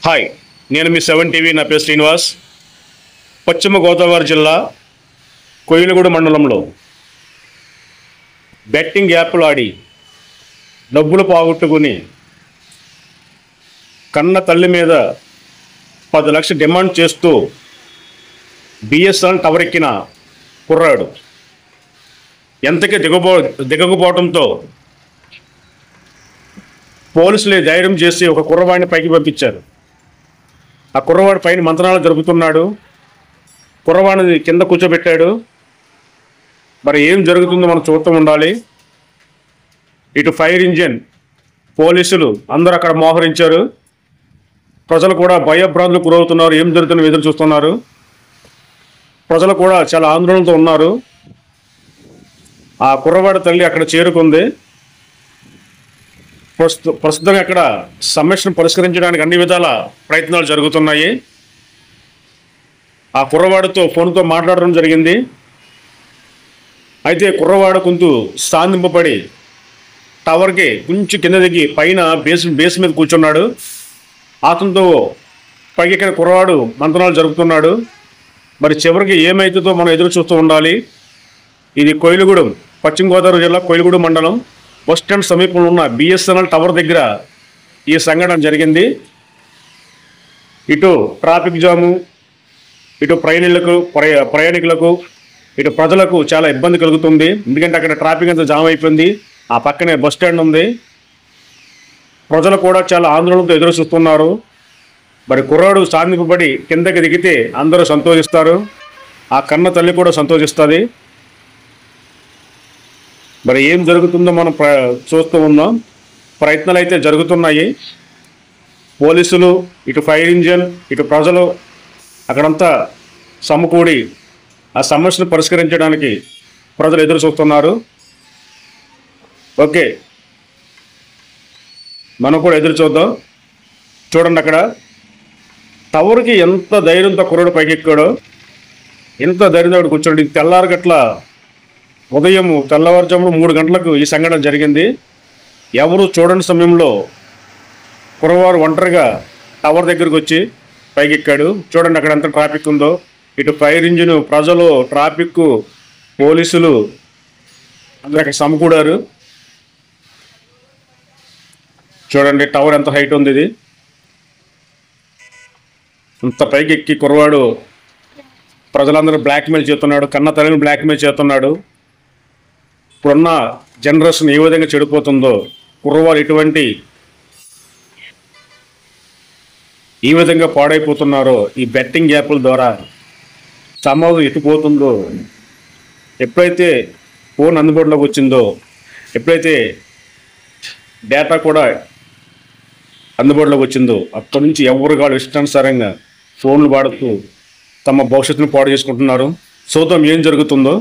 Hi, నేను మీ 7 TV. నా పేరు శ్రీనివాస్. పశ్చిమ గోదావరి జిల్లా కోయిలగూడ మండలంలో బెట్టింగ్ యాప్లు ఆడి డబ్బులు పోగొట్టుకుని కన్న తల్లి మీద 10 లక్షలు డిమాండ్ చేస్తూ బిఎస్ఎన్ఎల్ టవర్ ఎక్కిన కుర్రాడు ఎంతకీ దిగకపోవడంతో పోలీసులే ధైర్యం చేసి ఒక కుర్రవాడిని పైకి పంపించారు. ఆ కుర్రవాడి పైన మంత్రాలు జరుపుతున్నాడు. కుర్రవాడిని కింద కూర్చోబెట్టాడు. మరి ఏం జరుగుతుందో మనం చూస్తూ ఉండాలి. ఇటు ఫైర్ ఇంజిన్, పోలీసులు అందరూ అక్కడ మోహరించారు. ప్రజలు కూడా భయభ్రాంతులకు గురవుతున్నారు. ఏం జరుగుతుందో ఎదురు చూస్తున్నారు. ప్రజలు కూడా చాలా ఆందోళనతో ఉన్నారు. ఆ కుర్రవాడి తల్లి అక్కడ చేరుకుంది. ప్రస్తుతంగా అక్కడ సమస్యను పరిష్కరించడానికి అన్ని విధాల ప్రయత్నాలు జరుగుతున్నాయి. ఆ కుర్రవాడితో ఫోన్తో మాట్లాడడం జరిగింది. అయితే కుర్రవాడు కొంచెం సాధింపబడి టవర్కి కొంచెం కింద దిగి పైన బేస్ మీద కూర్చున్నాడు. అతనితో పైకెక్కిన కుర్రవాడు మంత్రాలు జరుపుతున్నాడు. మరి చివరికి ఏమవుతుందో మనం ఎదురు చూస్తూ ఉండాలి. ఇది కోయిలగూడెం, పశ్చిమ గోదావరి జిల్లా కోయిలగూడెం మండలం బస్ స్టాండ్ సమీపంలో ఉన్న బిఎస్ఎన్ఎల్ టవర్ దగ్గర ఈ సంఘటన జరిగింది. ఇటు ట్రాఫిక్ జాము, ఇటు ప్రయాణికులకు, ఇటు ప్రజలకు చాలా ఇబ్బంది కలుగుతుంది. ఎందుకంటే అక్కడ ట్రాఫిక్ అంతా జామ్ అయిపోయింది. ఆ పక్కనే బస్ స్టాండ్ ఉంది. ప్రజలు కూడా చాలా ఆందోళనతో ఎదురు చూస్తున్నారు. మరి కుర్రాడు సాధింపబడి కిందకి దిగితే అందరూ సంతోషిస్తారు. ఆ కన్న తల్లి కూడా సంతోషిస్తుంది. మరి ఏం జరుగుతుందో మనం చూస్తూ ఉన్నాం. ప్రయత్నాలు అయితే జరుగుతున్నాయి. పోలీసులు, ఇటు ఫైర్ ఇంజిన్, ఇటు ప్రజలు అక్కడంతా సమకూడి ఆ సమస్యను పరిష్కరించడానికి ప్రజలు ఎదురు చూస్తున్నారు. ఓకే, మనం కూడా ఎదురు చూద్దాం. చూడండి, అక్కడ టవర్కి ఎంత ధైర్యంతో కుర్రాడు పైకి ఎక్కాడో, ఎంత ధైర్యంతో కూర్చోండి. తెల్లారి గట్ల తెల్లవారుజామున 3 గంటలకు ఈ సంఘటన జరిగింది. ఎవరు చూడని సమయంలో కుర్రవారు ఒంటరిగా టవర్ దగ్గరికి వచ్చి పైకి ఎక్కాడు. చూడండి అక్కడ ఎంత ట్రాఫిక్ ఉందో. ఇటు ఫైర్ ఇంజిన్, ప్రజలు, ట్రాఫిక్, పోలీసులు అందరూ అక్కడ సమకూడారు. చూడండి టవర్ ఎంత హైట్ ఉంది. ఇది అంత పైకి ఎక్కి కుర్రవాడు ప్రజలందరూ బ్లాక్మెయిల్ చేస్తున్నాడు. కన్న తల్లిని బ్లాక్మెయిల్ చేస్తున్నాడు. ఇప్పుడున్న జనరేషన్ ఏ విధంగా చెడిపోతుందో, కుర్రవాళ్ళు ఈ విధంగా పాడైపోతున్నారో ఈ బెట్టింగ్ యాప్ల ద్వారా సమాజం ఎటుపోతుందో, ఎప్పుడైతే ఫోన్ అందుబాటులోకి వచ్చిందో, ఎప్పుడైతే డేటా కూడా అందుబాటులోకి వచ్చిందో, అక్కడి నుంచి ఎవరు కాదు ఇష్టానుసారంగా ఫోన్లు వాడుతూ తమ భవిష్యత్తును పాడు చేసుకుంటున్నారు. చూద్దాం ఏం జరుగుతుందో.